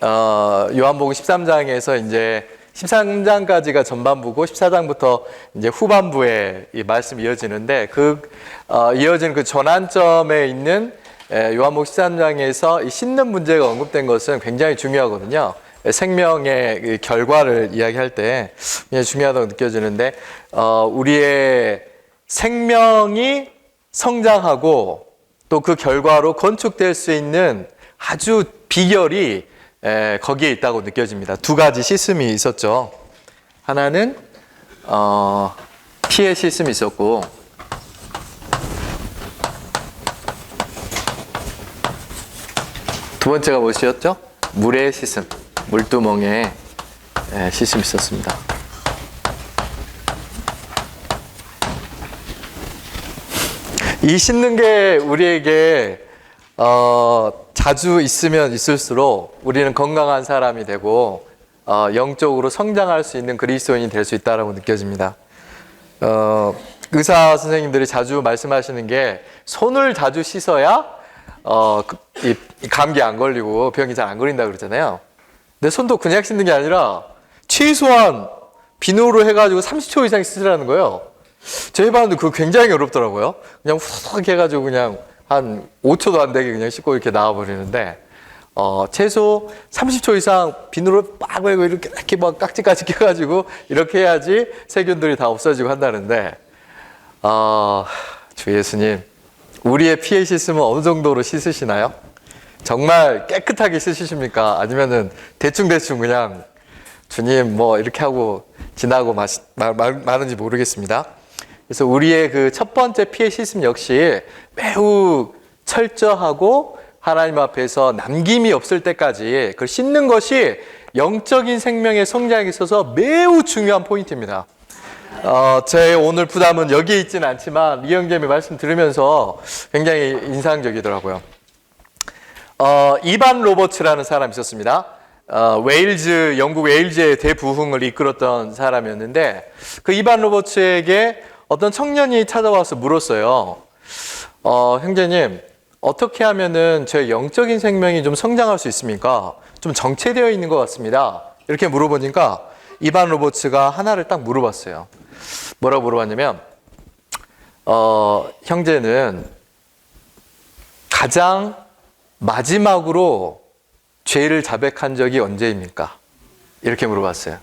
요한복음 13장에서 이제 13장까지가 전반부고 14장부터 이제 후반부에 이 말씀이 이어지는데 이어진 그 전환점에 있는 요한복음 13장에서 이 씻는 문제가 언급된 것은 굉장히 중요하거든요. 생명의 그 결과를 이야기할 때 굉장히 중요하다고 느껴지는데 우리의 생명이 성장하고 또 그 결과로 건축될 수 있는 아주 비결이 거기에 있다고 느껴집니다. 두 가지 시스템이 있었죠. 하나는 피의 시스템이 있었고 두 번째가 무엇이었죠? 물의 시스템, 물두멍의 시스템이 있었습니다. 이 씻는 게 우리에게 자주 있으면 있을수록 우리는 건강한 사람이 되고 영적으로 성장할 수 있는 그리스도인이 될 수 있다고 느껴집니다. 의사 선생님들이 자주 말씀하시는 게 손을 자주 씻어야 이 감기 안 걸리고 병이 잘 안 걸린다 그러잖아요. 근데 손도 그냥 씻는 게 아니라 최소한 비누로 해가지고 30초 이상 씻으라는 거예요. 제 해봤는데 그거 굉장히 어렵더라고요. 그냥 후딱 해가지고 그냥 한 5초도 안 되게 그냥 씻고 이렇게 나와버리는데 최소 30초 이상 비누로 빡 말고 이렇게 막 깍지까지 껴가지고 이렇게 해야지 세균들이 다 없어지고 한다는데 주 예수님, 우리의 피해 씻음은 어느 정도로 씻으시나요? 정말 깨끗하게 씻으십니까? 아니면은 대충대충 그냥 주님 뭐 이렇게 하고 지나고 마는지 모르겠습니다. 그래서 우리의 그 첫 번째 피해 씻음 역시 매우 철저하고 하나님 앞에서 남김이 없을 때까지 그걸 씻는 것이 영적인 생명의 성장에 있어서 매우 중요한 포인트입니다. 제 오늘 부담은 여기에 있지는 않지만 이영재님의 말씀 들으면서 굉장히 인상적이더라고요. 이반 로버츠라는 사람이 있었습니다. 영국 웨일즈의 대부흥을 이끌었던 사람이었는데 그 이반 로버츠에게 어떤 청년이 찾아와서 물었어요. 형제님, 어떻게 하면은 제 영적인 생명이 좀 성장할 수 있습니까? 좀 정체되어 있는 것 같습니다. 이렇게 물어보니까 이반 로버츠가 하나를 딱 물어봤어요. 뭐라고 물어봤냐면 형제는 가장 마지막으로 죄를 자백한 적이 언제입니까? 이렇게 물어봤어요.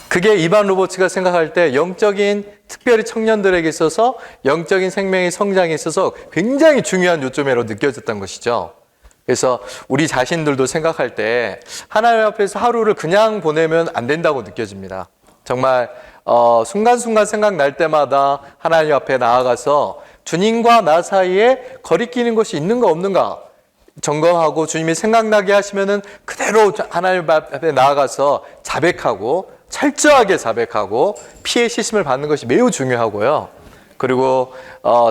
그게 이반 로버츠가 생각할 때 영적인, 특별히 청년들에게 있어서 영적인 생명의 성장에 있어서 굉장히 중요한 요점으로 느껴졌던 것이죠. 그래서 우리 자신들도 생각할 때 하나님 앞에서 하루를 그냥 보내면 안 된다고 느껴집니다. 정말 순간순간 생각날 때마다 하나님 앞에 나아가서 주님과 나 사이에 거리끼는 것이 있는가 없는가 점검하고 주님이 생각나게 하시면은 그대로 하나님 앞에 나아가서 자백하고 철저하게 자백하고 피해 씻음을 받는 것이 매우 중요하고요. 그리고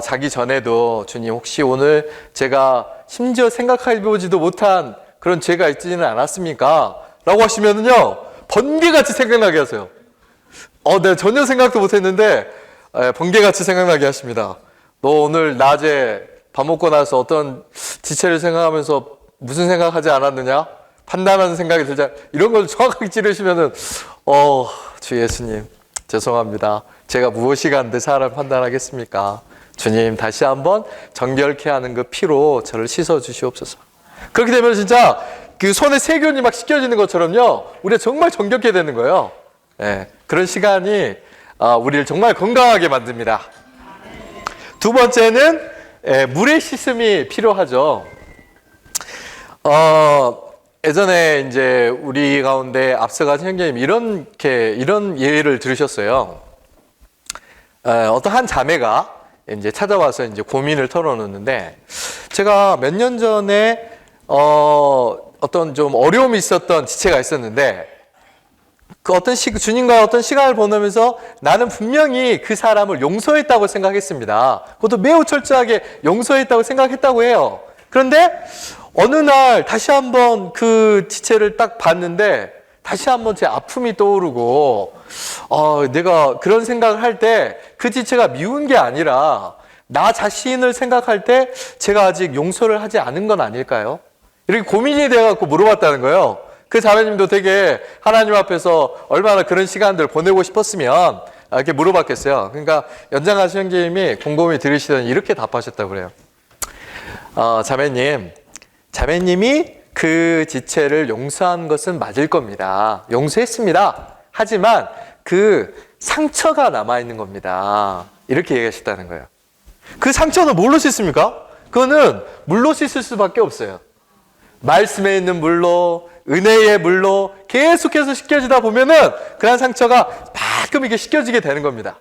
자기 전에도 주님 혹시 오늘 제가 심지어 생각해보지도 못한 그런 죄가 있지는 않았습니까? 라고 하시면은요 번개같이 생각나게 하세요. 내가 전혀 생각도 못했는데 번개같이 생각나게 하십니다. 너 오늘 낮에 밥 먹고 나서 어떤 지체를 생각하면서 무슨 생각하지 않았느냐? 판단하는 생각이 들자. 이런 걸 정확하게 찌르시면은 주 예수님 죄송합니다. 제가 무엇이 간데 사람을 판단하겠습니까? 주님 다시 한번 정결케 하는 그 피로 저를 씻어 주시옵소서. 그렇게 되면 진짜 그 손에 세균이 막 씻겨지는 것처럼요 우리가 정말 정결케 되는 거예요. 그런 시간이 우리를 정말 건강하게 만듭니다. 두 번째는 물의 씻음이 필요하죠. 예전에 이제 우리 가운데 앞서간 형제님 이런 예를 들으셨어요. 어떤 한 자매가 이제 찾아와서 이제 고민을 털어놓는데 제가 몇 년 전에 어떤 좀 어려움이 있었던 지체가 있었는데 그 주님과 어떤 시간을 보내면서 나는 분명히 그 사람을 용서했다고 생각했습니다. 그것도 매우 철저하게 용서했다고 생각했다고 해요. 그런데 어느 날 다시 한번 그 지체를 딱 봤는데 다시 한번 제 아픔이 떠오르고 내가 그런 생각을 할 때 그 지체가 미운 게 아니라 나 자신을 생각할 때 제가 아직 용서를 하지 않은 건 아닐까요? 이렇게 고민이 돼갖고 물어봤다는 거예요. 그 자매님도 되게 하나님 앞에서 얼마나 그런 시간들 보내고 싶었으면 이렇게 물어봤겠어요. 그러니까 연장하신 형제님이 곰곰이 들으시더니 이렇게 답하셨다고 그래요. 자매님이 그 지체를 용서한 것은 맞을 겁니다. 용서했습니다. 하지만 그 상처가 남아있는 겁니다. 이렇게 얘기하셨다는 거예요. 그 상처는 뭘로 씻습니까? 그거는 물로 씻을 수밖에 없어요. 말씀에 있는 물로, 은혜의 물로 계속해서 씻겨지다 보면은 그런 상처가 가끔 이게 씻겨지게 되는 겁니다.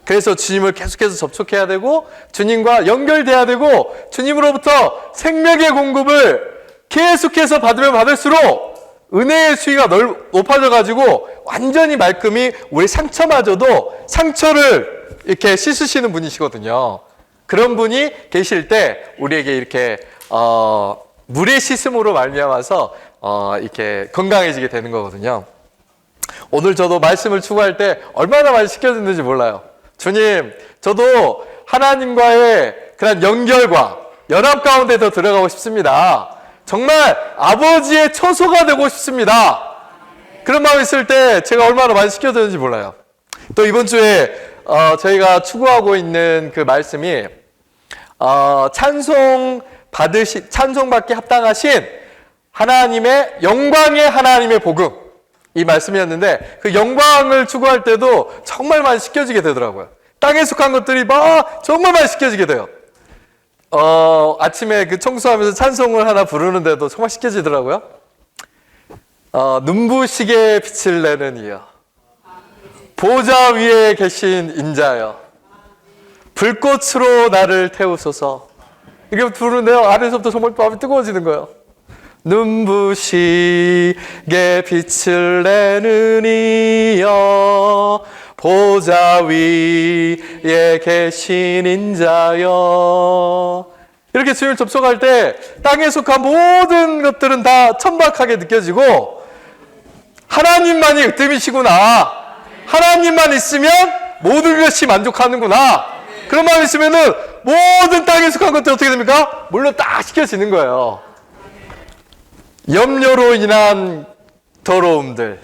그래서 주님을 계속해서 접촉해야 되고 주님과 연결돼야 되고 주님으로부터 생명의 공급을 계속해서 받으면 받을수록 은혜의 수위가 높아져 가지고 완전히 말끔히 우리 상처마저도 상처를 이렇게 씻으시는 분이시거든요. 그런 분이 계실 때 우리에게 이렇게 물의 씻음으로 말미암아서 이렇게 건강해지게 되는 거거든요. 오늘 저도 말씀을 추구할 때 얼마나 많이 씻겨졌는지 몰라요. 주님, 저도 하나님과의 그런 연결과 연합 가운데 더 들어가고 싶습니다. 정말 아버지의 처소가 되고 싶습니다. 그런 마음이 있을 때 제가 얼마나 많이 씻겨졌는지 몰라요. 또 이번 주에 저희가 추구하고 있는 그 말씀이 찬송받기 합당하신 하나님의 영광의 하나님의 복음, 이 말씀이었는데 그 영광을 추구할 때도 정말 많이 씻겨지게 되더라고요. 땅에 속한 것들이 막 정말 많이 씻겨지게 돼요. 아침에 그 청소하면서 찬송을 하나 부르는데도 정말 씻겨지더라고요. 눈부시게 빛을 내는 이여, 보좌 위에 계신 인자여, 불꽃으로 나를 태우소서. 이게 부르는데요, 안에서부터 정말 마음이 뜨거워지는 거예요. 눈부시게 빛을 내는 이여, 보좌 위에 계신 인자여. 이렇게 주님을 접속할 때 땅에 속한 모든 것들은 다 천박하게 느껴지고 하나님만이 으뜸이시구나, 하나님만 있으면 모든 것이 만족하는구나, 그런 마음이 있으면은 모든 땅에 속한 것들 어떻게 됩니까? 물로 딱 씻겨지는 거예요. 염려로 인한 더러움들,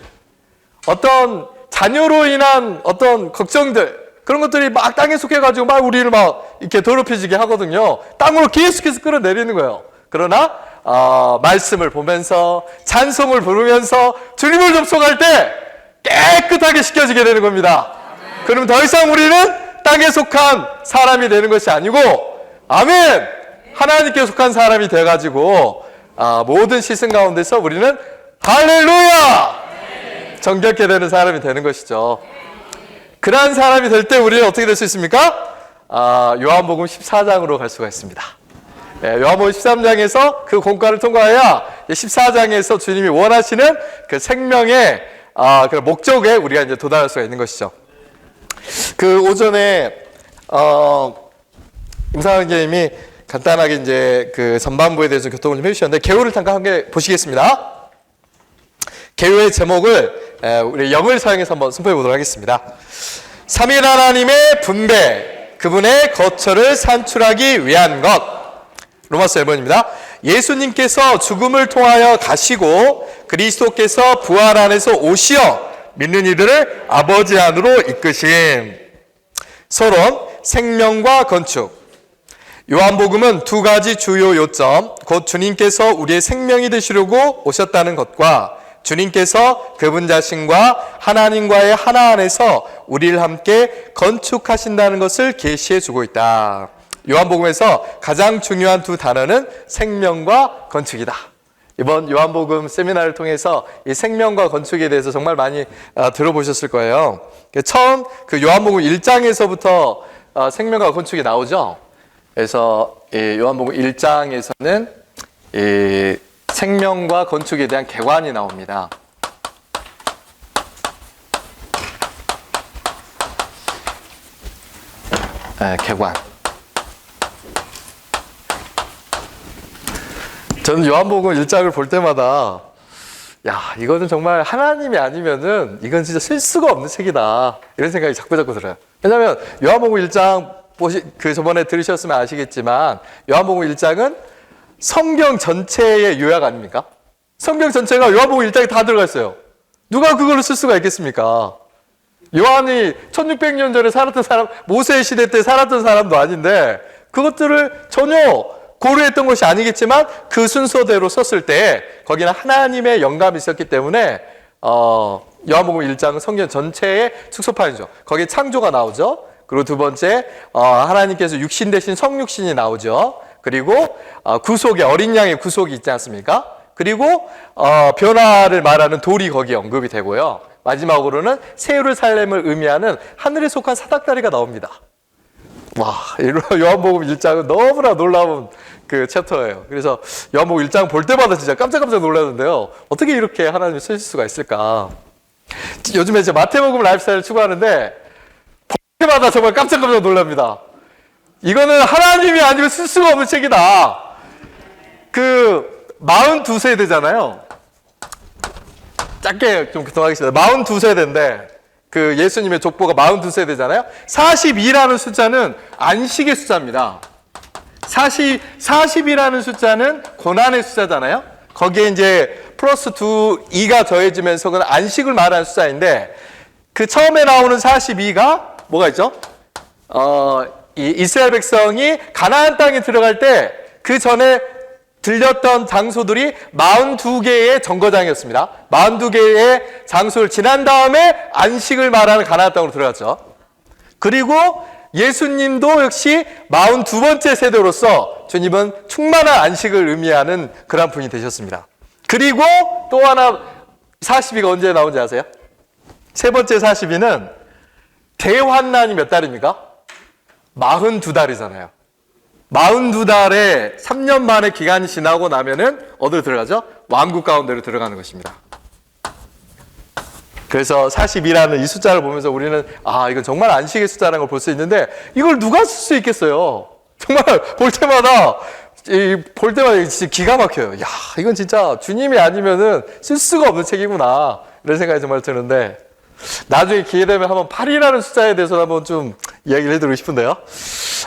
어떤 자녀로 인한 어떤 걱정들, 그런 것들이 막 땅에 속해가지고 막 우리를 막 이렇게 더럽혀지게 하거든요. 땅으로 계속해서 끌어내리는 거예요. 그러나 말씀을 보면서 찬송을 부르면서 주님을 접속할 때 깨끗하게 씻겨지게 되는 겁니다. 그러면 더 이상 우리는 땅에 속한 사람이 되는 것이 아니고, 아멘! 하나님께 속한 사람이 돼가지고 모든 시선 가운데서 우리는 할렐루야! 정결케 되는 사람이 되는 것이죠. 그러한 사람이 될 때 우리는 어떻게 될 수 있습니까? 요한복음 14장으로 갈 수가 있습니다. 요한복음 13장에서 그 공과를 통과해야 14장에서 주님이 원하시는 그 생명의 그 목적에 우리가 이제 도달할 수가 있는 것이죠. 그 오전에 임상환 교님이 간단하게 이제 그 전반부에 대해서 교통을 좀 해주셨는데, 개요를 잠깐 함께 보시겠습니다. 개요의 제목을 우리 영을 사용해서 한번 선포해 보도록 하겠습니다. 삼위일 하나님의 분배, 그분의 거처를 산출하기 위한 것. 로마서 1번입니다. 예수님께서 죽음을 통하여 가시고 그리스도께서 부활 안에서 오시어 믿는 이들을 아버지 안으로 이끄심. 서론, 생명과 건축. 요한복음은 두 가지 주요 요점, 곧 주님께서 우리의 생명이 되시려고 오셨다는 것과 주님께서 그분 자신과 하나님과의 하나 안에서 우리를 함께 건축하신다는 것을 계시해 주고 있다. 요한복음에서 가장 중요한 두 단어는 생명과 건축이다. 이번 요한복음 세미나를 통해서 이 생명과 건축에 대해서 정말 많이 들어보셨을 거예요. 처음 그 요한복음 1장에서부터 생명과 건축이 나오죠. 그래서 이 요한복음 1장에서는 이 생명과 건축에 대한 개관이 나옵니다. 개관. 저는 요한복음 1장을 볼 때마다 이거는 정말 하나님이 아니면은 이건 진짜 쓸 수가 없는 책이다, 이런 생각이 자꾸 들어요. 왜냐하면 요한복음 1장 저번에 들으셨으면 아시겠지만 요한복음 1장은 성경 전체의 요약 아닙니까? 성경 전체가 요한복음 1장에 다 들어가 있어요. 누가 그걸로 쓸 수가 있겠습니까? 요한이 1600년 전에 살았던 사람, 모세 시대 때 살았던 사람도 아닌데 그것들을 전혀 고려했던 것이 아니겠지만 그 순서대로 썼을 때 거기는 하나님의 영감이 있었기 때문에 요한복음 1장은 성경 전체의 축소판이죠. 거기에 창조가 나오죠. 그리고 두 번째 하나님께서 육신 대신 성육신이 나오죠. 그리고 구속의 어린 양의 구속이 있지 않습니까? 그리고 변화를 말하는 돌이 거기에 언급이 되고요. 마지막으로는 새 예루살렘을 의미하는 하늘에 속한 사닥다리가 나옵니다. 와, 요한복음 1장은 너무나 놀라운 그 챕터예요. 그래서 요한복음 1장 볼 때마다 진짜 깜짝깜짝 놀랐는데요. 어떻게 이렇게 하나님이 쓰실 수가 있을까? 요즘에 이제 마태복음 라이프스타일을 추구하는데 볼 때마다 정말 깜짝깜짝 놀랍니다. 이거는 하나님이 아니면 쓸 수가 없는 책이다. 42세대잖아요. 짧게 좀 교통하겠습니다. 42세대인데 그 예수님의 족보가 42세대잖아요. 42라는 숫자는 안식의 숫자입니다. 40이라는 숫자는 고난의 숫자잖아요. 거기에 이제 플러스 2가 더해지면서 그건 안식을 말하는 숫자인데 그 처음에 나오는 42가 뭐가 있죠? 이 이스라엘 백성이 가나안 땅에 들어갈 때 그 전에 들렸던 장소들이 42개의 정거장이었습니다. 42개의 장소를 지난 다음에 안식을 말하는 가나안 땅으로 들어갔죠. 그리고 예수님도 역시 42번째 세대로서 주님은 충만한 안식을 의미하는 그런 분이 되셨습니다. 그리고 또 하나 42가 언제 나온지 아세요? 세 번째 42는 대환난이 몇 달입니까? 42달이잖아요. 42달에 3년 만에 기간이 지나고 나면은 어디로 들어가죠? 왕국 가운데로 들어가는 것입니다. 그래서 42라는 이 숫자를 보면서 우리는 이건 정말 안식의 숫자라는 걸 볼 수 있는데 이걸 누가 쓸 수 있겠어요? 정말 볼 때마다 진짜 기가 막혀요. 야, 이건 진짜 주님이 아니면은 쓸 수가 없는 책이구나. 이런 생각이 정말 드는데 나중에 기회 되면 한번 8이라는 숫자에 대해서 한번 좀 이야기를 해드리고 싶은데요.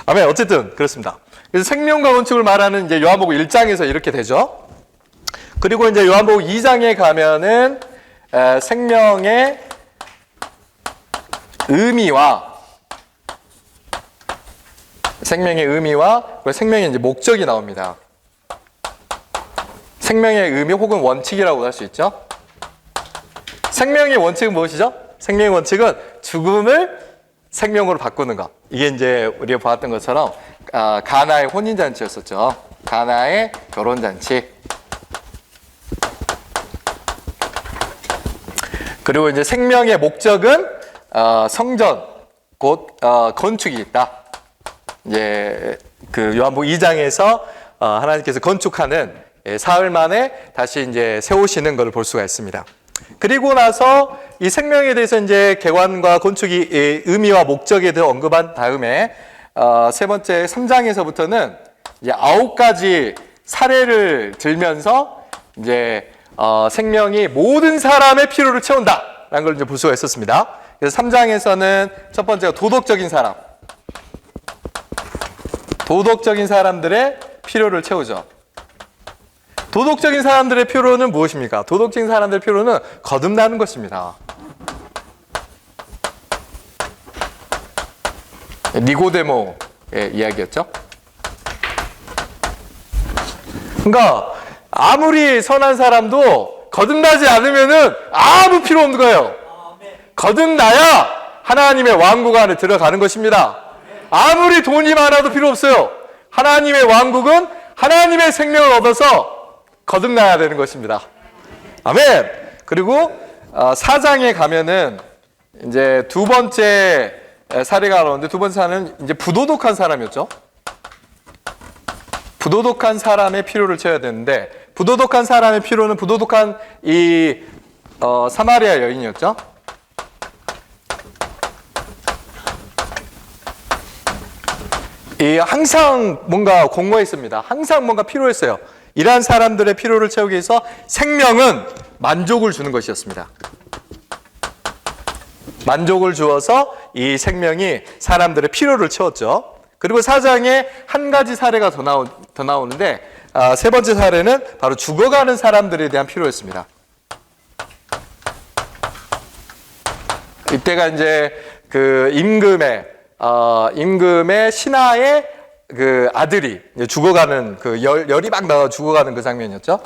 아멘. 어쨌든 그렇습니다. 그래서 생명과 건축을 말하는 이제 요한복음 1장에서 이렇게 되죠. 그리고 이제 요한복음 2장에 가면은 생명의 의미와 그리고 생명의 이제 목적이 나옵니다. 생명의 의미 혹은 원칙이라고 할 수 있죠. 생명의 원칙은 무엇이죠? 생명의 원칙은 죽음을 생명으로 바꾸는 것. 이게 이제 우리가 봤던 것처럼 가나의 혼인잔치였었죠. 가나의 결혼잔치. 그리고 이제 생명의 목적은 성전, 곧 건축이 있다. 이제 그 요한복음 2장에서 하나님께서 건축하는 사흘 만에 다시 이제 세우시는 것을 볼 수가 있습니다. 그리고 나서 이 생명에 대해서 이제 개관과 건축이 의미와 목적에 대해 언급한 다음에 세 번째 3장에서부터는 이제 9가지 사례를 들면서 이제 생명이 모든 사람의 필요를 채운다라는 걸 이제 볼 수가 있었습니다. 그래서 3장에서는 첫 번째가 도덕적인 사람. 도덕적인 사람들의 필요를 채우죠. 도덕적인 사람들의 필요는 무엇입니까? 도덕적인 사람들의 필요는 거듭나는 것입니다. 니고데모의 이야기였죠. 그러니까 아무리 선한 사람도 거듭나지 않으면은 아무 필요 없는 거예요. 거듭나야 하나님의 왕국 안에 들어가는 것입니다. 아무리 돈이 많아도 필요 없어요. 하나님의 왕국은 하나님의 생명을 얻어서 거듭나야 되는 것입니다. 아멘. 그리고 4장에 가면은 이제 두 번째 사례가 나오는데 두 번째 사례는 이제 부도덕한 사람이었죠. 부도덕한 사람의 필요를 채워야 되는데 부도덕한 사람의 필요는 부도덕한 이 사마리아 여인이었죠. 항상 뭔가 공허했습니다. 항상 뭔가 필요했어요. 이러한 사람들의 필요를 채우기 위해서 생명은 만족을 주는 것이었습니다. 만족을 주어서 이 생명이 사람들의 필요를 채웠죠. 그리고 4장에 한 가지 사례가 더 나오는데 세 번째 사례는 바로 죽어가는 사람들에 대한 필요였습니다. 이때가 이제 그 임금의 신하의 그 아들이 죽어가는 그 열이 막 나와 죽어가는 그 장면이었죠.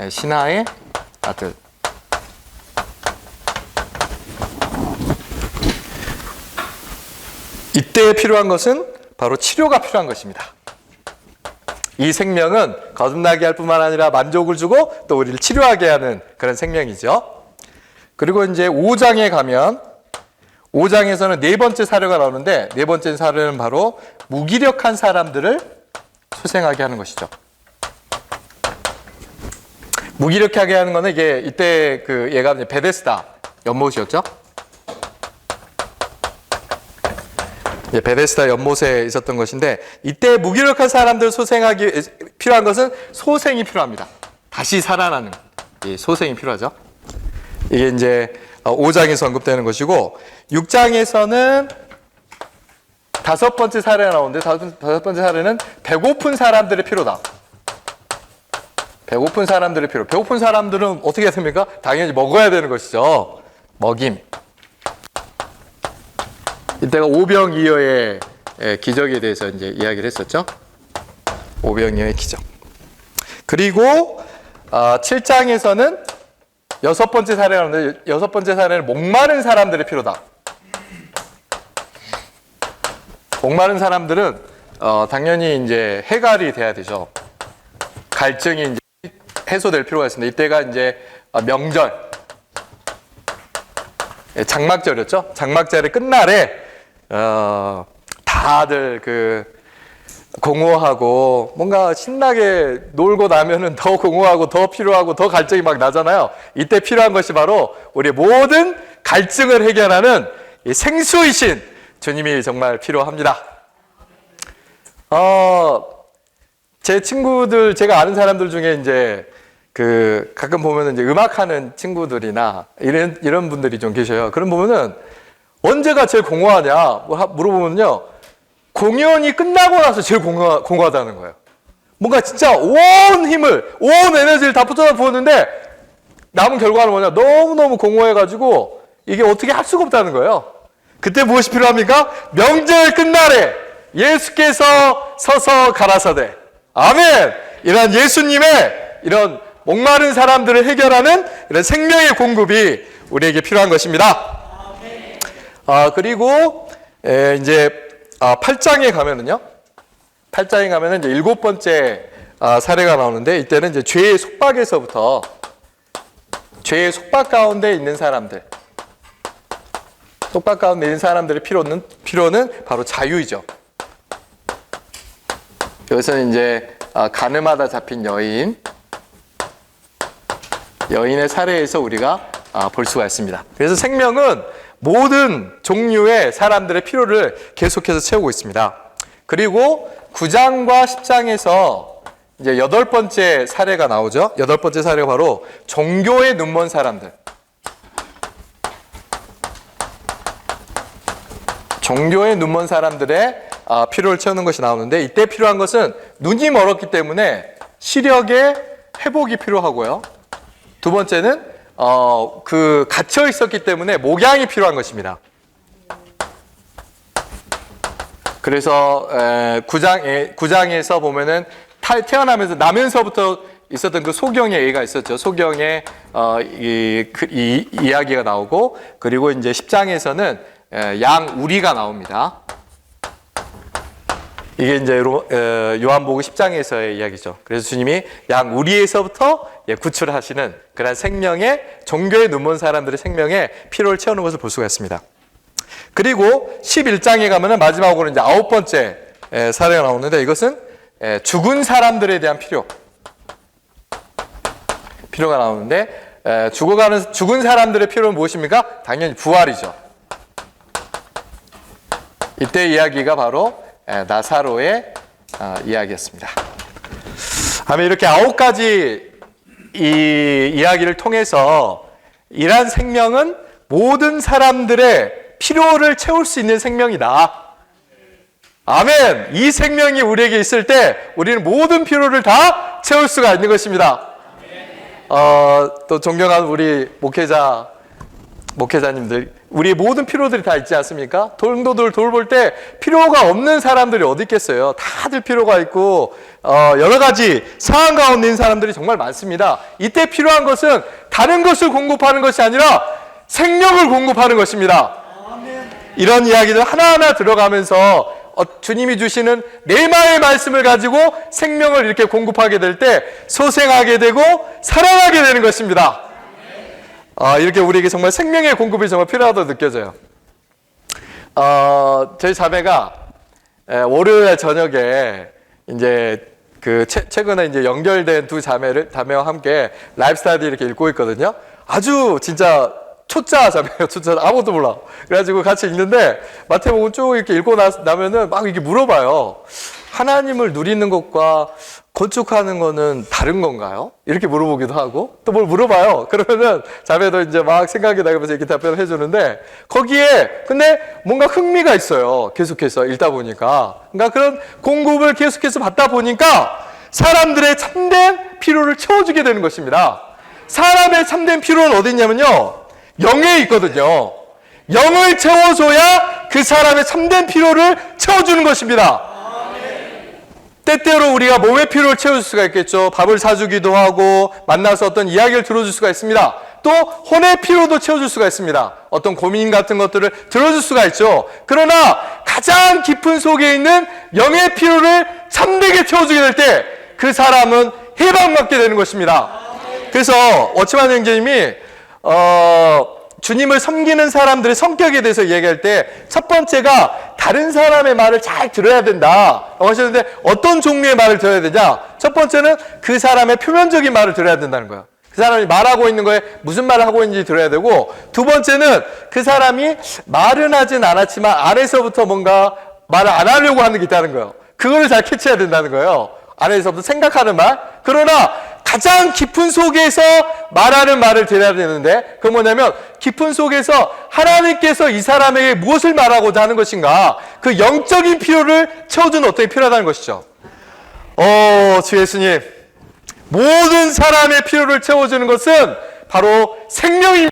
신하의 아들. 이때 필요한 것은 바로 치료가 필요한 것입니다. 이 생명은 거듭나게 할 뿐만 아니라 만족을 주고 또 우리를 치료하게 하는 그런 생명이죠. 그리고 이제 5장에 가면 5장에서는 네 번째 사례가 나오는데 네 번째 사례는 바로 무기력한 사람들을 소생하게 하는 것이죠. 무기력하게 하는 거는 이게 이때 그 얘가 베데스다 연못이었죠. 베데스다 연못에 있었던 것인데 이때 무기력한 사람들 소생하기 필요한 것은 소생이 필요합니다. 다시 살아나는 이 소생이 필요하죠. 이게 이제 5장에서 언급되는 것이고 6장에서는 다섯 번째 사례가 나오는데 다섯 번째 사례는 배고픈 사람들의 필요다. 배고픈 사람들의 필요. 배고픈 사람들은 어떻게 해야 됩니까? 당연히 먹어야 되는 것이죠. 먹임. 이때가 오병이어의 기적에 대해서 이제 이야기를 했었죠. 오병이어의 기적. 그리고 7장에서는 여섯 번째 사례가 나오는데 여섯 번째 사례는 목마른 사람들의 필요다. 목마른 사람들은 당연히 이제 해갈이 돼야 되죠. 갈증이 이제 해소될 필요가 있습니다. 이때가 이제 명절, 장막절이었죠. 장막절의 끝날에 다들 그 공허하고 뭔가 신나게 놀고 나면은 더 공허하고 더 필요하고 더 갈증이 막 나잖아요. 이때 필요한 것이 바로 우리의 모든 갈증을 해결하는 이 생수이신 주님이 정말 필요합니다. 제 친구들, 제가 아는 사람들 중에 이제 그 가끔 보면은 이제 음악하는 친구들이나 이런 분들이 좀 계셔요. 그럼 보면은 언제가 제일 공허하냐 물어보면요. 공연이 끝나고 나서 제일 공허하다는 거예요. 뭔가 진짜 온 힘을, 온 에너지를 다 쏟아 부었는데 남은 결과는 뭐냐? 너무너무 공허해가지고 이게 어떻게 할 수가 없다는 거예요. 그때 무엇이 필요합니까? 명절 끝날에 예수께서 서서 가라사대. 아멘! 이런 예수님의 이런 목마른 사람들을 해결하는 이런 생명의 공급이 우리에게 필요한 것입니다. 그리고 이제 8장에 가면은요. 8장에 가면은 이제 7번째 사례가 나오는데 이때는 이제 죄의 속박에서부터 죄의 속박 가운데 있는 사람들. 속박 가운데 있는 사람들의 필요는 바로 자유이죠. 여기서는 이제 가늠하다 잡힌 여인의 사례에서 우리가 볼 수가 있습니다. 그래서 생명은 모든 종류의 사람들의 필요를 계속해서 채우고 있습니다. 그리고 9장과 10장에서 이제 8번째 사례가 나오죠. 8번째 사례가 바로 종교의 눈먼 사람들. 종교의 눈먼 사람들의 필요를 채우는 것이 나오는데 이때 필요한 것은 눈이 멀었기 때문에 시력의 회복이 필요하고요. 두 번째는 그 갇혀 있었기 때문에 목양이 필요한 것입니다. 그래서 9장에서 보면은 태어나면서 나면서부터 있었던 그 소경의 예가 있었죠. 소경의 이 이야기가 나오고 그리고 이제 10장에서는 양 우리가 나옵니다. 이게 이제 요한복음 10장에서의 이야기죠. 그래서 주님이 양 우리에서부터 구출하시는 그런 생명의 종교의 눈먼 사람들의 생명에 필요를 채우는 것을 볼 수가 있습니다. 그리고 11장에 가면은 마지막으로 이제 9번째 사례가 나오는데 이것은 죽은 사람들에 대한 필요가 나오는데 죽은 사람들의 필요는 무엇입니까? 당연히 부활이죠. 이때 이야기가 바로 나사로의 이야기였습니다. 아마 이렇게 9가지 이 이야기를 통해서 이러한 생명은 모든 사람들의 필요를 채울 수 있는 생명이다. 아멘! 이 생명이 우리에게 있을 때 우리는 모든 필요를 다 채울 수가 있는 것입니다. 또 존경하는 우리 목회자님들, 우리 모든 필요들이 다 있지 않습니까? 동도들 돌볼 때 필요가 없는 사람들이 어디 있겠어요? 다들 필요가 있고 여러 가지 상황 가운데 있는 사람들이 정말 많습니다. 이때 필요한 것은 다른 것을 공급하는 것이 아니라 생명을 공급하는 것입니다. 이런 이야기들 하나하나 들어가면서 주님이 주시는 레마의 말씀을 가지고 생명을 이렇게 공급하게 될 때 소생하게 되고 살아나게 되는 것입니다. 이렇게 우리에게 정말 생명의 공급이 정말 필요하다고 느껴져요. 저희 자매가 월요일 저녁에 이제 최근에 이제 연결된 두 자매와 함께 라이프 스타디 이렇게 읽고 있거든요. 아주 진짜 초짜 자매예요. 초짜, 아무것도 몰라. 그래가지고 같이 읽는데 마태복음 쭉 이렇게 읽고 나면은 막 이렇게 물어봐요. 하나님을 누리는 것과 건축하는 거는 다른 건가요? 이렇게 물어보기도 하고 또 뭘 물어봐요. 그러면은 자매도 이제 막 생각이 나면서 이렇게 답변을 해주는데 거기에 근데 뭔가 흥미가 있어요. 계속해서 읽다 보니까. 그러니까 그런 공급을 계속해서 받다 보니까 사람들의 참된 필요를 채워주게 되는 것입니다. 사람의 참된 필요는 어디 있냐면요, 영에 있거든요. 영을 채워줘야 그 사람의 참된 필요를 채워주는 것입니다. 때때로 우리가 몸의 필요를 채워줄 수가 있겠죠. 밥을 사주기도 하고 만나서 어떤 이야기를 들어줄 수가 있습니다. 또 혼의 필요도 채워줄 수가 있습니다. 어떤 고민 같은 것들을 들어줄 수가 있죠. 그러나 가장 깊은 속에 있는 영의 필요를 참되게 채워주게 될 때 그 사람은 해방받게 되는 것입니다. 그래서 워치만 형제님이 주님을 섬기는 사람들의 성격에 대해서 얘기할 때 첫 번째가 다른 사람의 말을 잘 들어야 된다 하셨는데 어떤 종류의 말을 들어야 되냐? 첫 번째는 그 사람의 표면적인 말을 들어야 된다는 거예요. 그 사람이 말하고 있는 거에 무슨 말을 하고 있는지 들어야 되고, 두 번째는 그 사람이 말은 하진 않았지만 안에서부터 뭔가 말을 안 하려고 하는 게 있다는 거예요. 그거를 잘 캐치해야 된다는 거예요. 안에서부터 생각하는 말. 그러나 가장 깊은 속에서 말하는 말을 들어야 되는데, 그건 뭐냐면 깊은 속에서 하나님께서 이 사람에게 무엇을 말하고자 하는 것인가, 그 영적인 필요를 채워주는 어떤 게 필요하다는 것이죠. 주 예수님, 모든 사람의 필요를 채워주는 것은 바로 생명입니다.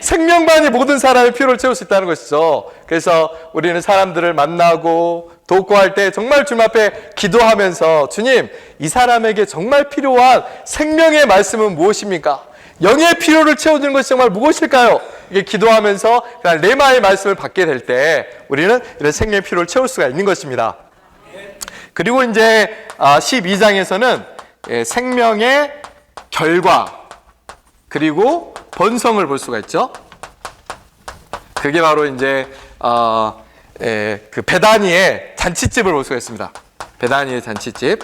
생명만이 모든 사람의 필요를 채울 수 있다는 것이죠. 그래서 우리는 사람들을 만나고 돕고 할 때 정말 주님 앞에 기도하면서, 주님, 이 사람에게 정말 필요한 생명의 말씀은 무엇입니까? 영의 필요를 채워주는 것이 정말 무엇일까요? 이게 기도하면서 레마의 말씀을 받게 될 때 우리는 이런 생명의 필요를 채울 수가 있는 것입니다. 그리고 이제 12장에서는 생명의 결과 그리고 번성을 볼 수가 있죠. 그게 바로 이제 그 베다니의 잔치집을 볼 수가 있습니다. 베다니의 잔치집.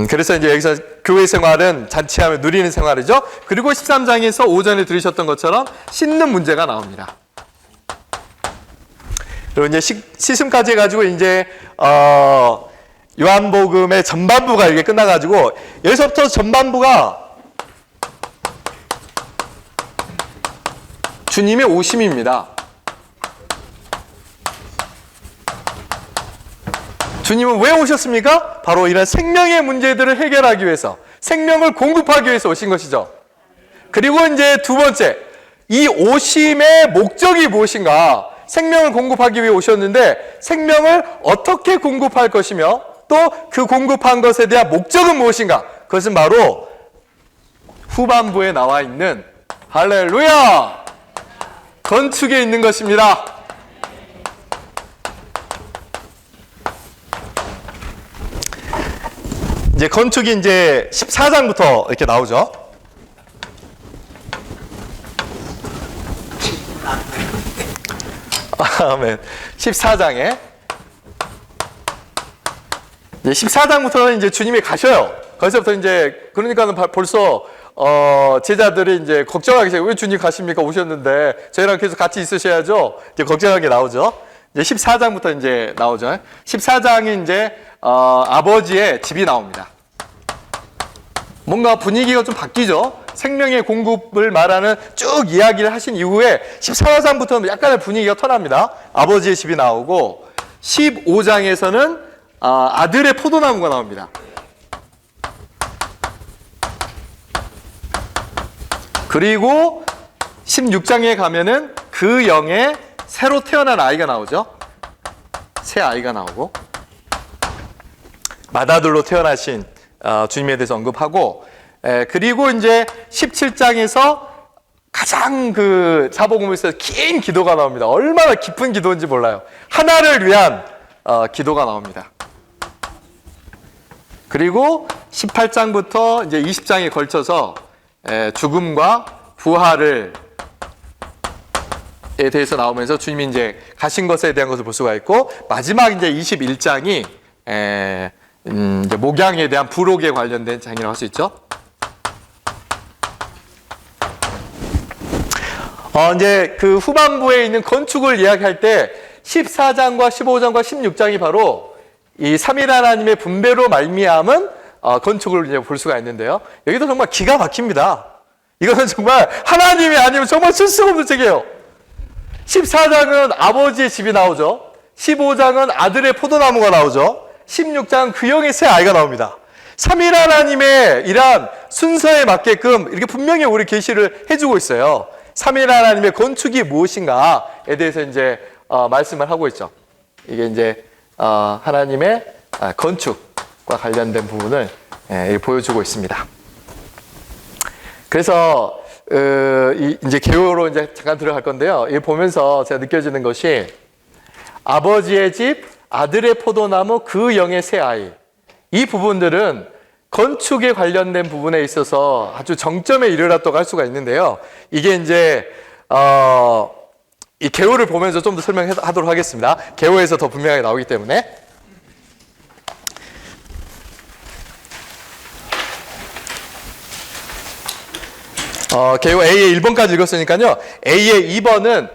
그래서 이제 여기서 교회 생활은 잔치하며 누리는 생활이죠. 그리고 13장에서 오전에 들으셨던 것처럼 씻는 문제가 나옵니다. 그리고 이제 씻음까지 해가지고 이제 요한복음의 전반부가 이렇게 끝나가지고 여기서부터 전반부가 주님의 오심입니다. 주님은 왜 오셨습니까? 바로 이런 생명의 문제들을 해결하기 위해서, 생명을 공급하기 위해서 오신 것이죠. 그리고 이제 두 번째, 이 오심의 목적이 무엇인가? 생명을 공급하기 위해 오셨는데 생명을 어떻게 공급할 것이며 또 그 공급한 것에 대한 목적은 무엇인가? 그것은 바로 후반부에 나와 있는 할렐루야! 건축에 있는 것입니다. 이제 건축이 이제 14장부터 이렇게 나오죠. 아멘. 14장에 이제 14장부터는 이제 주님이 가셔요. 거기서부터 이제 그러니까는 벌써 제자들이 이제 걱정하기 시작해요. 왜 주님 가십니까? 오셨는데 저희랑 계속 같이 있으셔야죠. 이제 걱정하게 나오죠. 이제 14장부터 이제 나오죠. 14장이 이제 아버지의 집이 나옵니다. 뭔가 분위기가 좀 바뀌죠. 생명의 공급을 말하는 쭉 이야기를 하신 이후에 14장부터는 약간의 분위기가 턴합니다. 아버지의 집이 나오고 15장에서는 아들의 포도나무가 나옵니다. 그리고 16장에 가면은 그 영에 새로 태어난 아이가 나오죠. 새 아이가 나오고 맏아들로 태어나신 주님에 대해서 언급하고, 그리고 이제 17장에서 가장 그 사복음에서 긴 기도가 나옵니다. 얼마나 깊은 기도인지 몰라요. 하나를 위한 기도가 나옵니다. 그리고 18장부터 이제 20장에 걸쳐서 죽음과 부활을 에 대해서 나오면서 주님이 이제 가신 것에 대한 것을 볼 수가 있고, 마지막 이제 21장이 이제 목양에 대한 부록에 관련된 장이라고 할 수 있죠. 이제 그 후반부에 있는 건축을 이야기할 때 14장과 15장과 16장이 바로 이 삼일 하나님의 분배로 말미암은 건축을 이제 볼 수가 있는데요. 여기도 정말 기가 막힙니다. 이거는 정말 하나님이 아니면 정말 쓸 수가 없는 책이에요. 14장은 아버지의 집이 나오죠. 15장은 아들의 포도나무가 나오죠. 16장 그 영의 새 아이가 나옵니다. 삼일 하나님의 이러한 순서에 맞게끔 이렇게 분명히 우리 계시를 해주고 있어요. 삼일 하나님의 건축이 무엇인가에 대해서 이제 말씀을 하고 있죠. 이게 이제 하나님의 건축과 관련된 부분을 보여주고 있습니다. 그래서 이제 개요로 이제 잠깐 들어갈 건데요. 이 보면서 제가 느껴지는 것이 아버지의 집, 아들의 포도나무, 그 영의 새 아이, 이 부분들은 건축에 관련된 부분에 있어서 아주 정점에 이르렀다고 할 수가 있는데요. 이게 이제 이 개요를 보면서 좀 더 설명하도록 하겠습니다. 개요에서 더 분명하게 나오기 때문에. 개요 A의 1번까지 읽었으니까요. A의 2번은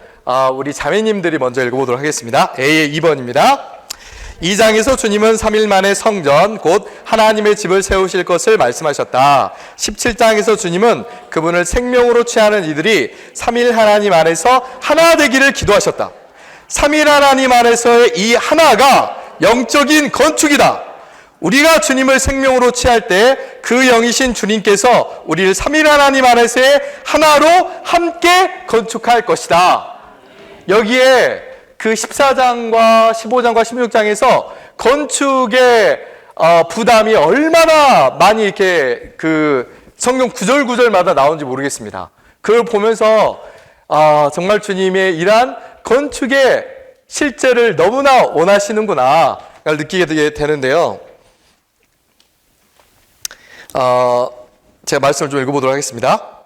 우리 자매님들이 먼저 읽어보도록 하겠습니다. A의 2번입니다. 2장에서 주님은 3일 만에 성전, 곧 하나님의 집을 세우실 것을 말씀하셨다. 17장에서 주님은 그분을 생명으로 취하는 이들이 3일 하나님 안에서 하나 되기를 기도하셨다. 3일 하나님 안에서의 이 하나가 영적인 건축이다. 우리가 주님을 생명으로 취할 때 그 영이신 주님께서 우리를 삼일 하나님 안에서의 하나로 함께 건축할 것이다. 여기에 그 14장과 15장과 16장에서 건축의 부담이 얼마나 많이 이렇게 그 성경 구절구절마다 나오는지 모르겠습니다. 그걸 보면서 정말 주님의 이러한 건축의 실제를 너무나 원하시는구나 느끼게 되는데요. 제가 말씀을 좀 읽어보도록 하겠습니다.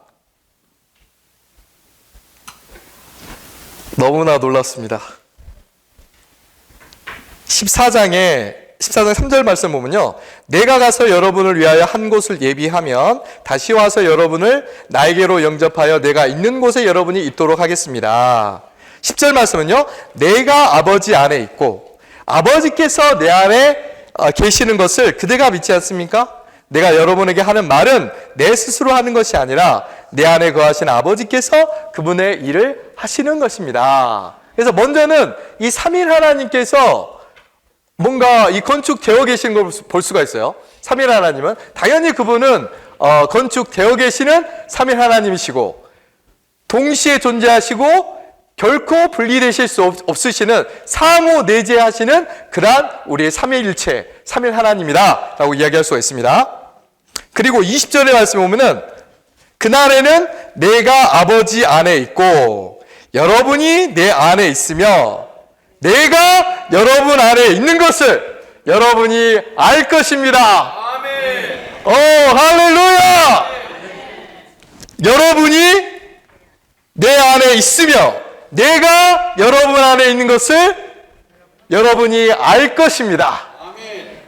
너무나 놀랐습니다. 14장 3절 말씀 보면요. 내가 가서 여러분을 위하여 한 곳을 예비하면 다시 와서 여러분을 나에게로 영접하여 내가 있는 곳에 여러분이 있도록 하겠습니다. 10절 말씀은요. 내가 아버지 안에 있고 아버지께서 내 안에 계시는 것을 그대가 믿지 않습니까? 내가 여러분에게 하는 말은 내 스스로 하는 것이 아니라 내 안에 거하신 아버지께서 그분의 일을 하시는 것입니다. 그래서 먼저는 이 삼일 하나님께서 뭔가 이 건축되어 계신 걸 볼 수가 있어요. 삼일 하나님은 당연히 그분은 건축되어 계시는 삼일 하나님이시고 동시에 존재하시고 결코 분리되실 수 없으시는 상호 내재하시는 그러한 우리의 삼위일체, 삼일 하나님이다 라고 이야기할 수가 있습니다. 그리고 20절의 말씀에 보면은 그날에는 내가 아버지 안에 있고 여러분이 내 안에 있으며 내가 여러분 안에 있는 것을 여러분이 알 것입니다. 아멘. 할렐루야. 여러분이 내 안에 있으며 내가 여러분 안에 있는 것을 여러분이 알 것입니다. 아멘.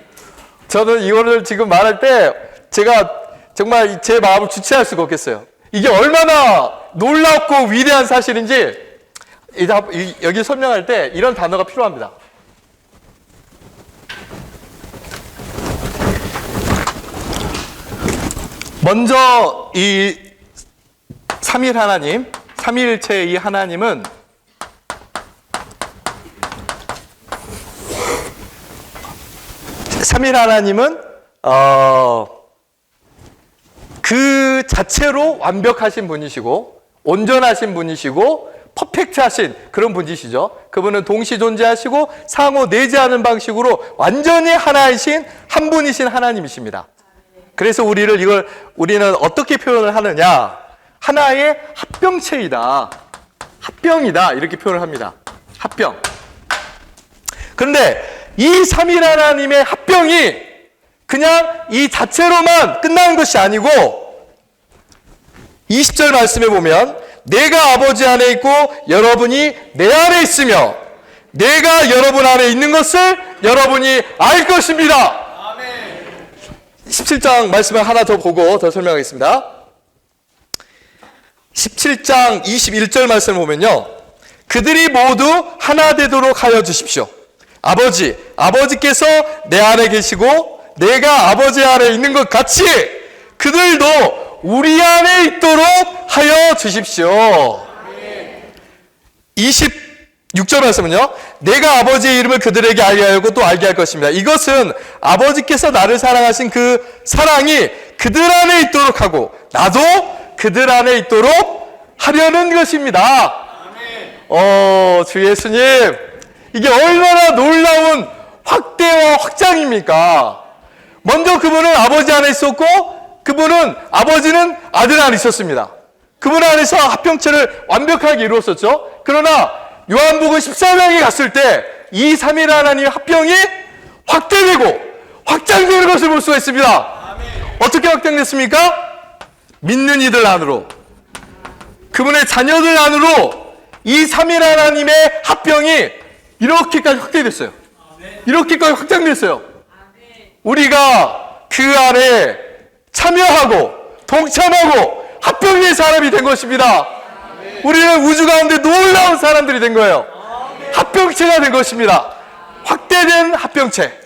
저는 이거를 지금 말할 때 제가 정말 제 마음을 주체할 수가 없겠어요. 이게 얼마나 놀랍고 위대한 사실인지 여기 설명할 때 이런 단어가 필요합니다. 먼저 이 삼일 하나님, 삼위일체의 이 하나님은 삼일 하나님은 그 자체로 완벽하신 분이시고 온전하신 분이시고 퍼펙트하신 그런 분이시죠. 그분은 동시 존재하시고 상호 내재하는 방식으로 완전히 하나이신 한 분이신 하나님이십니다. 그래서 우리는 어떻게 표현을 하느냐? 하나의 합병체이다. 합병이다. 이렇게 표현을 합니다. 합병. 그런데 이 삼일 하나님의 합병이 그냥 이 자체로만 끝나는 것이 아니고 20절 말씀에 보면 내가 아버지 안에 있고 여러분이 내 안에 있으며 내가 여러분 안에 있는 것을 여러분이 알 것입니다. 17장 말씀을 하나 더 보고 더 설명하겠습니다. 17장 21절 말씀을 보면요. 그들이 모두 하나 되도록 하여 주십시오. 아버지께서 내 안에 계시고 내가 아버지 안에 있는 것 같이 그들도 우리 안에 있도록 하여 주십시오. 26절 말씀은요. 내가 아버지의 이름을 그들에게 알게 하고 또 알게 할 것입니다. 이것은 아버지께서 나를 사랑하신 그 사랑이 그들 안에 있도록 하고 나도 그들 안에 있도록 하려는 것입니다. 주 예수님, 이게 얼마나 놀라운 확대와 확장입니까? 먼저 그분은 아버지 안에 있었고 아버지는 아들 안에 있었습니다. 그분 안에서 합병체를 완벽하게 이루었었죠. 그러나 요한복음 14장에 갔을 때 이 삼일 하나님의 합병이 확대되고 확장되는 것을 볼 수가 있습니다. 어떻게 확장됐습니까? 믿는 이들 안으로, 그분의 자녀들 안으로 이 삼일 하나님의 합병이 이렇게까지 확대됐어요. 이렇게까지 확장됐어요. 우리가 그 안에 참여하고 동참하고 합병된 사람이 된 것입니다. 우리는 우주 가운데 놀라운 사람들이 된 거예요. 합병체가 된 것입니다. 확대된 합병체.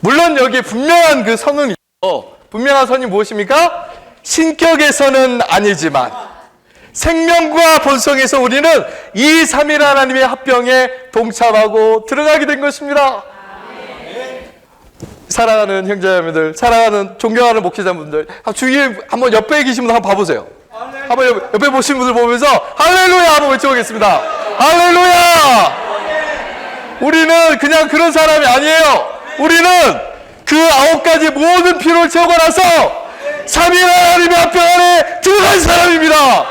물론 여기에 분명한 그 선은 있죠. 분명한 선이 무엇입니까? 신격에서는 아니지만 생명과 본성에서 우리는 이 삼일 하나님의 합병에 동참하고 들어가게 된 것입니다. 사랑하는 형제자매들, 사랑하는 존경하는 목회자분들, 주위에 한번 옆에 계신 분 한번 봐보세요. 한번 옆에 보신 분들 보면서 할렐루야 한번 외쳐보겠습니다. 할렐루야! 우리는 그냥 그런 사람이 아니에요. 우리는 그 9가지 모든 필요를 채우고 나서 삼일 하나님의 합병 안에 들어간 사람입니다.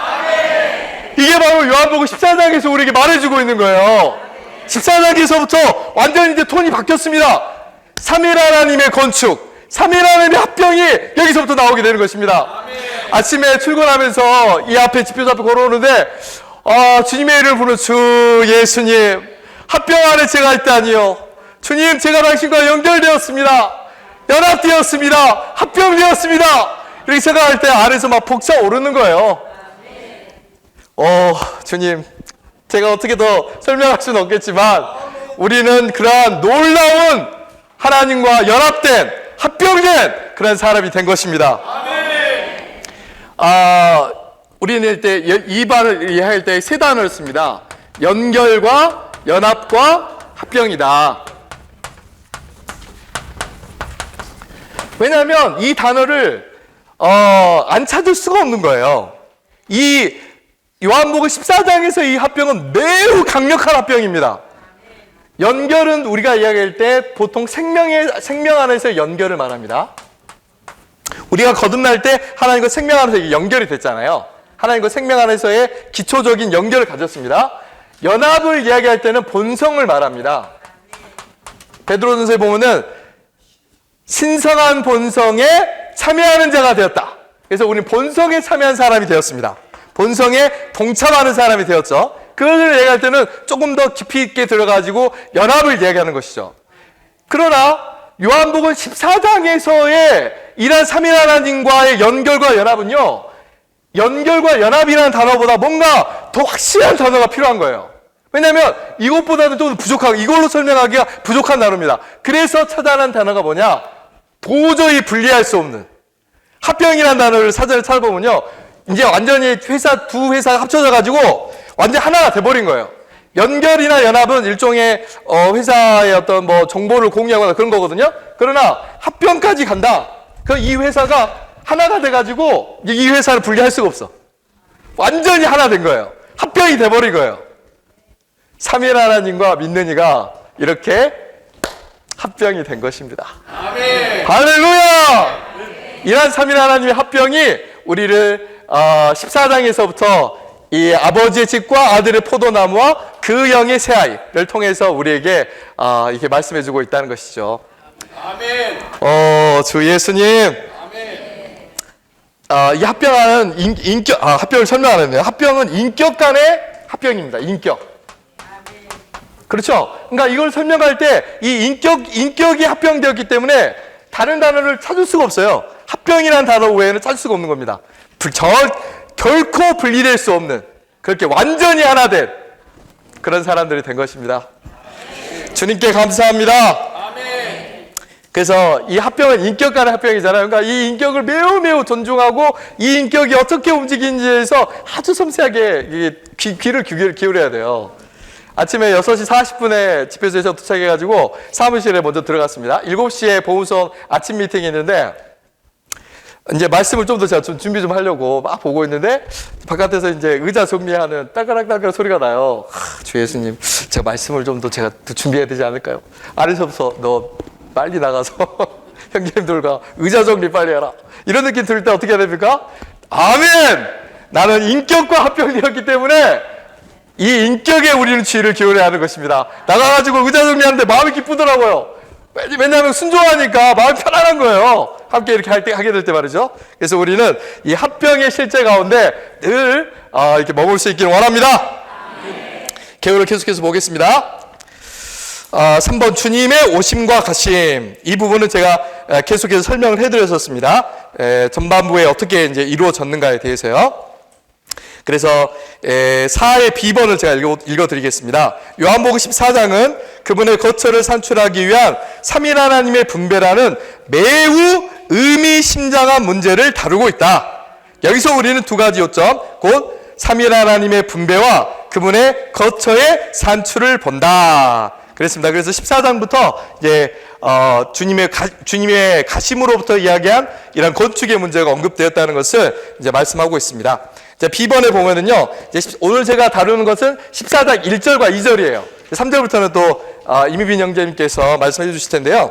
이게 바로 요한복음 14장에서 우리에게 말해주고 있는 거예요. 14장에서부터 완전히 이제 톤이 바뀌었습니다. 삼일 하나님의 건축, 삼일 하나님의 합병이 여기서부터 나오게 되는 것입니다. 아침에 출근하면서 이 앞에 집회소 앞에 걸어오는데 주님의 이름을 부르는 주 예수님, 합병 안에 제가 있다니요. 주님, 제가 당신과 연결되었습니다. 연합되었습니다. 합병되었습니다. 이렇게 생각할 때 안에서 막 벅차오르는 거예요. 주님, 제가 어떻게 더 설명할 수는 없겠지만 우리는 그러한 놀라운 하나님과 연합된, 합병된 그런 사람이 된 것입니다. 우리는 이 반을 이해할 때 세 단어를 씁니다. 연결과 연합과 합병이다. 왜냐하면 이 단어를 안 찾을 수가 없는 거예요. 이 요한복음 14장에서 이 합병은 매우 강력한 합병입니다. 연결은 우리가 이야기할 때 보통 생명 안에서의 연결을 말합니다. 우리가 거듭날 때 하나님과 생명 안에서 연결이 됐잖아요. 하나님과 생명 안에서의 기초적인 연결을 가졌습니다. 연합을 이야기할 때는 본성을 말합니다. 베드로전서에 보면은 신성한 본성에 참여하는 자가 되었다. 그래서 우리는 본성에 참여한 사람이 되었습니다. 본성에 동참하는 사람이 되었죠. 그것을 얘기할 때는 조금 더 깊이 있게 들어가지고 연합을 이야기하는 것이죠. 그러나 요한복음 14장에서의 이런 삼일 하나님과의 연결과 연합은요, 연결과 연합이라는 단어보다 뭔가 더 확실한 단어가 필요한 거예요. 왜냐하면 이것보다는 좀 부족하고 이걸로 설명하기가 부족한 단어입니다. 그래서 찾아낸 단어가 뭐냐? 도저히 분리할 수 없는 합병이라는 단어를 사전에 찾아보면요, 이제 완전히 두 회사가 합쳐져 가지고 완전 하나가 돼버린 거예요. 연결이나 연합은 일종의 회사의 어떤 뭐 정보를 공유하거나 그런 거거든요. 그러나 합병까지 간다. 그 이 회사가 하나가 돼가지고 이 회사를 분리할 수가 없어. 완전히 하나 된 거예요. 합병이 돼버린 거예요. 삼위일 하나님과 믿는 이가 이렇게 합병이 된 것입니다. 아멘. 할렐루야! 이러한 삼위일 하나님의 합병이 우리를 14장에서부터 이 아버지의 집과 아들의 포도나무와 그 영의 새아이를 통해서 우리에게 이렇게 말씀해주고 있다는 것이죠. 아멘. 주 예수님. 아멘. 이 합병은 합병을 설명 안 했네요. 합병은 인격 간의 합병입니다. 인격. 그렇죠? 그러니까 이걸 설명할 때 이 인격이 합병되었기 때문에 다른 단어를 찾을 수가 없어요. 합병이라는 단어 외에는 찾을 수가 없는 겁니다. 결코 분리될 수 없는, 그렇게 완전히 하나 된 그런 사람들이 된 것입니다. 주님께 감사합니다. 그래서 이 합병은 인격 간의 합병이잖아요. 그러니까 이 인격을 매우 존중하고 이 인격이 어떻게 움직이는지에 대해서 아주 섬세하게 귀를 기울여야 돼요. 아침에 6시 40분에 집회소에서 도착해가지고 사무실에 먼저 들어갔습니다. 7시에 보훈성 아침 미팅이 있는데 이제 말씀을 좀 더 제가 준비 좀 하려고 막 보고 있는데 바깥에서 이제 의자 정리하는 딸가락딸가락 소리가 나요. 주 예수님, 제가 말씀을 좀 더 제가 준비해야 되지 않을까요? 안에서부터 너 빨리 나가서 형제님들과 의자 정리 빨리 해라. 이런 느낌 들 때 어떻게 해야 됩니까? 아멘! 나는 인격과 합병되었기 때문에 이 인격에 우리는 주의를 기울여야 하는 것입니다. 나가가지고 의자 정리하는데 마음이 기쁘더라고요. 왜냐하면 순종하니까 마음이 편안한 거예요. 함께 이렇게 하게 될 때 말이죠. 그래서 우리는 이 합병의 실제 가운데 늘 이렇게 머물 수 있기를 원합니다. 개요를 계속해서 보겠습니다. 3번 주님의 오심과 가심. 이 부분은 제가 계속해서 설명을 해드렸었습니다. 전반부에 어떻게 이제 이루어졌는가에 대해서요. 그래서 4의 B번을 제가 읽어드리겠습니다. 요한복음 14장은 그분의 거처를 산출하기 위한 삼위일 하나님의 분배라는 매우 의미심장한 문제를 다루고 있다. 여기서 우리는 두 가지 요점, 곧 삼위일 하나님의 분배와 그분의 거처의 산출을 본다. 그랬습니다. 그래서 14장부터 이제 주님의 가심으로부터 이야기한 이런 건축의 문제가 언급되었다는 것을 이제 말씀하고 있습니다. 자, B번에 보면은요, 이제 오늘 제가 다루는 것은 14장 1절과 2절이에요. 3절부터는 또 이미빈 형제님께서 말씀해 주실 텐데요.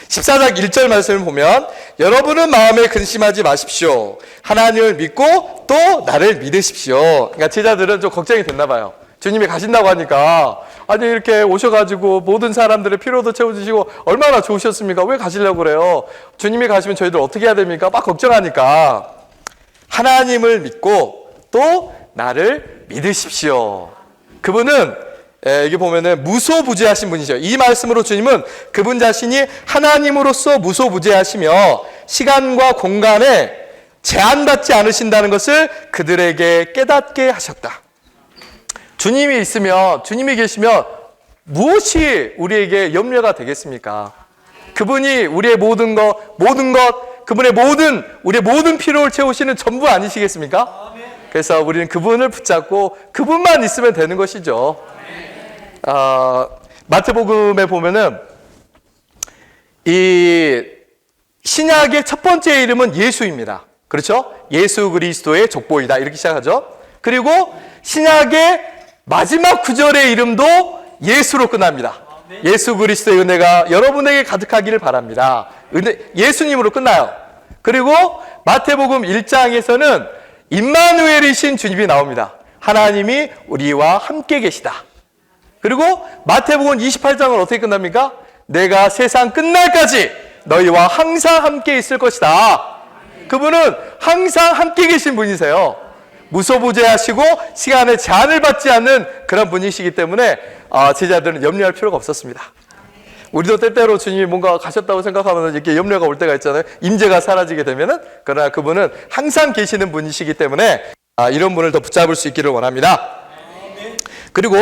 14장 1절 말씀을 보면 여러분은 마음에 근심하지 마십시오. 하나님을 믿고 또 나를 믿으십시오. 그러니까 제자들은 좀 걱정이 됐나 봐요. 주님이 가신다고 하니까 아니 이렇게 오셔가지고 모든 사람들의 필요도 채워주시고 얼마나 좋으셨습니까? 왜 가시려고 그래요? 주님이 가시면 저희들 어떻게 해야 됩니까? 막 걱정하니까 하나님을 믿고 또 나를 믿으십시오. 그분은 여기 보면은 무소부재하신 분이죠. 이 말씀으로 주님은 그분 자신이 하나님으로서 무소부재하시며 시간과 공간에 제한받지 않으신다는 것을 그들에게 깨닫게 하셨다. 주님이 있으면, 주님이 계시면 무엇이 우리에게 염려가 되겠습니까? 그분이 우리의 모든 것, 그분의 우리의 모든 필요를 채우시는 전부 아니시겠습니까? 그래서 우리는 그분을 붙잡고 그분만 있으면 되는 것이죠. 마태복음에 보면은 이 신약의 첫 번째 이름은 예수입니다. 그렇죠? 예수 그리스도의 족보이다. 이렇게 시작하죠. 그리고 신약의 마지막 구절의 이름도 예수로 끝납니다. 예수 그리스도의 은혜가 여러분에게 가득하기를 바랍니다. 예수님으로 끝나요. 그리고 마태복음 1장에서는 임마누엘이신 주님이 나옵니다. 하나님이 우리와 함께 계시다. 그리고 마태복음 28장은 어떻게 끝납니까? 내가 세상 끝날까지 너희와 항상 함께 있을 것이다. 그분은 항상 함께 계신 분이세요. 무소부재하시고 시간에 제한을 받지 않는 그런 분이시기 때문에 제자들은 염려할 필요가 없었습니다. 우리도 때때로 주님이 뭔가 가셨다고 생각하면 이렇게 염려가 올 때가 있잖아요. 임재가 사라지게 되면은. 그러나 그분은 항상 계시는 분이시기 때문에 이런 분을 더 붙잡을 수 있기를 원합니다. 그리고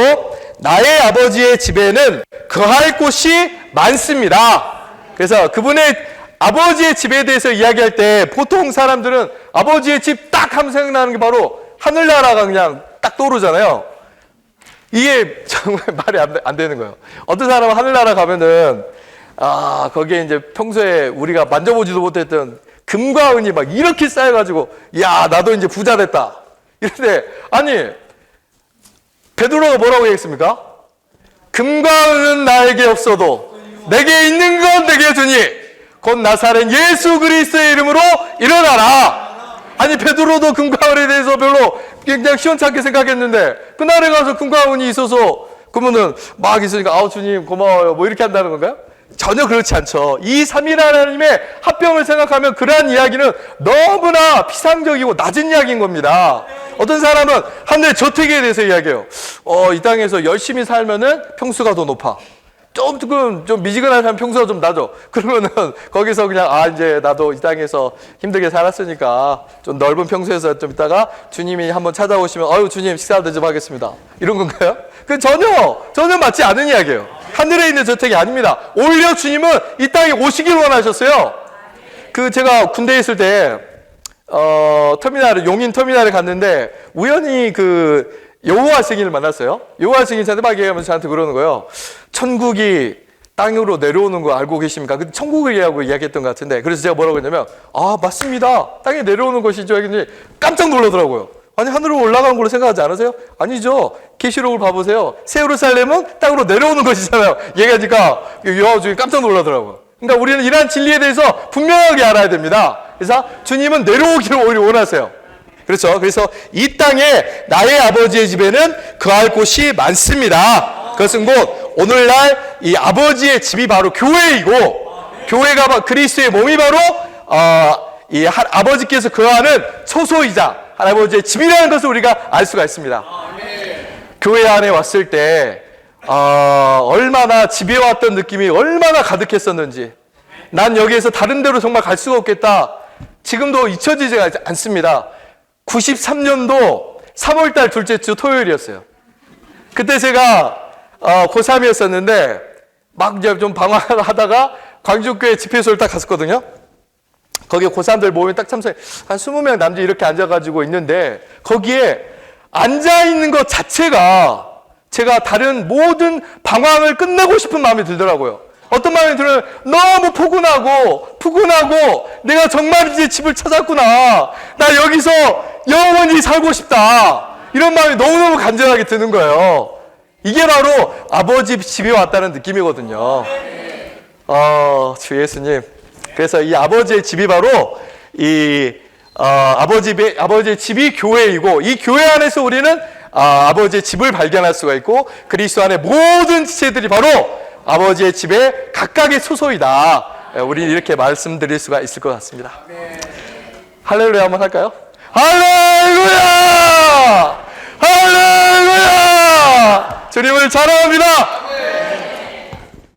나의 아버지의 집에는 거할 곳이 많습니다. 그래서 그분의 아버지의 집에 대해서 이야기할 때 보통 사람들은 아버지의 집 딱 하면 생각나는 게 바로 하늘나라가 그냥 딱 떠오르잖아요. 이게 정말 말이 안 되는 거예요. 어떤 사람은 하늘나라 가면은 거기에 이제 평소에 우리가 만져보지도 못했던 금과 은이 막 이렇게 쌓여가지고 야 나도 이제 부자 됐다. 이런데 아니 베드로가 뭐라고 얘기했습니까? 금과 은은 나에게 없어도 내게 있는 건 내게 주니 곧 나사렛 예수 그리스도의 이름으로 일어나라. 아니 베드로도 금과 은에 대해서 별로 굉장히 시원찮게 생각했는데 그날에 가서 금과 은이 있어서 그러면은 막 있으니까 주님 고마워요 뭐 이렇게 한다는 건가요? 전혀 그렇지 않죠. 이 삼위일 하나님의 합병을 생각하면 그러한 이야기는 너무나 피상적이고 낮은 이야기인 겁니다. 어떤 사람은 하늘의 저택에 대해서 이야기해요. 이 땅에서 열심히 살면은 평수가 더 높아. 조금 좀 미지근한 사람 평수가 좀 낮아. 그러면은 거기서 그냥 이제 나도 이 땅에서 힘들게 살았으니까 좀 넓은 평수에서 좀 있다가 주님이 한번 찾아오시면 주님 식사 대접하겠습니다. 이런 건가요? 그 전혀 맞지 않은 이야기예요. 하늘에 있는 저택이 아닙니다. 오히려 주님은 이 땅에 오시길 원하셨어요. 제가 군대에 있을 때 용인 터미널에 갔는데 우연히 여호와 증인을 만났어요. 여호와 증인 저한테 막 얘기하면서 저한테 그러는 거예요. 천국이 땅으로 내려오는 거 알고 계십니까? 근데 천국이라고 이야기했던 것 같은데 그래서 제가 뭐라고 했냐면 맞습니다. 땅에 내려오는 것이죠. 했더니 깜짝 놀라더라고요. 아니 하늘로 올라가는 걸로 생각하지 않으세요? 아니죠. 계시록을 봐보세요. 새 예루살렘은 땅으로 내려오는 것이잖아요. 얘기하니까 여호와 증인이 깜짝 놀라더라고요. 그러니까 우리는 이러한 진리에 대해서 분명하게 알아야 됩니다. 그래서 주님은 내려오기를 오히려 원하세요. 그렇죠. 그래서 이 땅에 나의 아버지의 집에는 거할 곳이 많습니다. 그것은 곧 오늘날 이 아버지의 집이 바로 교회이고 교회가 그리스도의 몸이 바로 아버지께서 거하는 초소이자 할아버지의 집이라는 것을 우리가 알 수가 있습니다. 교회 안에 왔을 때 얼마나 집에 왔던 느낌이 얼마나 가득했었는지 난 여기에서 다른 데로 정말 갈 수가 없겠다. 지금도 잊혀지지 않습니다. 93년도 3월달 둘째 주 토요일이었어요. 그때 제가 고3이었었는데 막 이제 좀 방황하다가 광주교회 집회소를 딱 갔었거든요. 거기에 고3들 모임에 딱 참석해 한 20명 남자 이렇게 앉아가지고 있는데 거기에 앉아있는 것 자체가 제가 다른 모든 방황을 끝내고 싶은 마음이 들더라고요. 어떤 마음이 들어요? 너무 푸근하고 내가 정말 이제 집을 찾았구나. 나 여기서 영원히 살고 싶다. 이런 마음이 너무너무 간절하게 드는 거예요. 이게 바로 아버지 집에 왔다는 느낌이거든요. 주 예수님. 그래서 이 아버지의 집이 바로 아버지의 집이 교회이고 이 교회 안에서 우리는 아버지의 집을 발견할 수가 있고 그리스도 안에 모든 지체들이 바로 아버지의 집에 각각의 소소이다. 우리는 이렇게 말씀드릴 수가 있을 것 같습니다. 할렐루야 한번 할까요? 할렐루야! 할렐루야! 주님을 찬양합니다.